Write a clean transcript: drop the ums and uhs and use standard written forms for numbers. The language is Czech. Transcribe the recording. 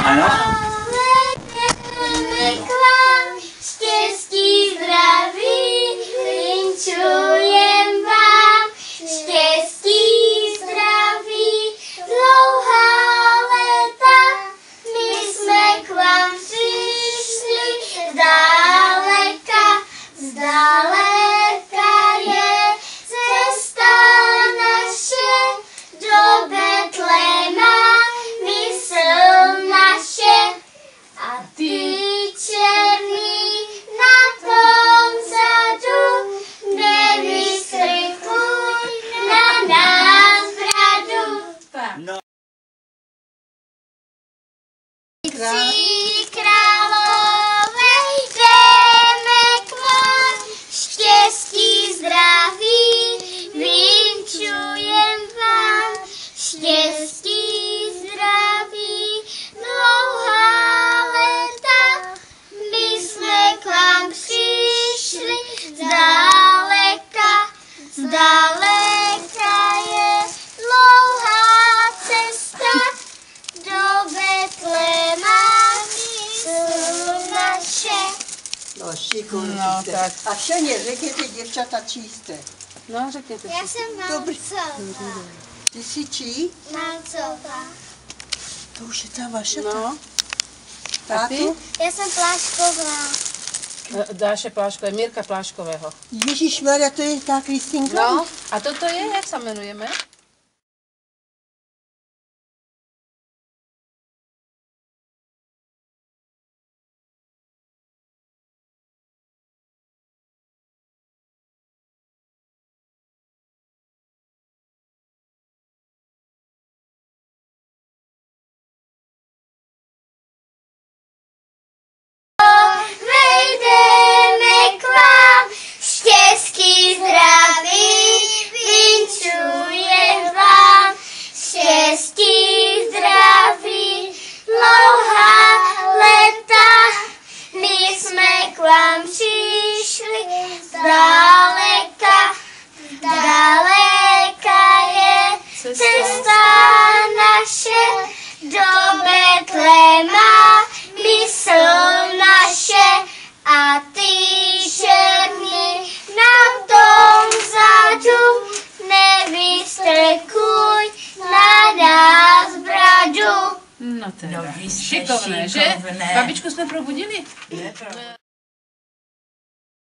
Ano. K vám štěstí, zdraví, vinčujem vám. Štěstí, zdraví, dlouhá léta, my jsme k vám přišli zdaleka, zdaleka je cesta naše do Betléma, mysl naše. A ty černý na tom vzadu, nevystrkuj na nás bradu. No. Tří králové jdeme k vám, štěstí, zdraví, vinčujem vám. Štěstí, zdraví, dlouhá léta, my jsme k vám přišli zdaleka, zdaleka je dlouhá cesta do Betléma, mysl naše. No, šikovně No, jste. tak. A Kseně, řekněte, děvčata, čí jste? No, řekněte si. Já jsem Malcová. Ty jsi čí? Malcová. To už je ta vaše. No, Tátu? ty? Já jsem Plášková. Dáše Pláškové, Mírka Pláškového. Ježišmarja, to je ta Kristýnka? No, a toto je, jak se jmenujeme? Vejdeme k vám, štěstí, zdraví, vinčujem vám. Štěstí, zdraví, dlouhá léta, my jsme k vám přišli zdaleka, daleka je cesta naše do Betléma, mysl naše. A ty černý na tom vzadu, nevystrkuj na nás bradu. No teda, No, vy jste šikovné, že? šikovné. Babičku jsme probudili? Ne,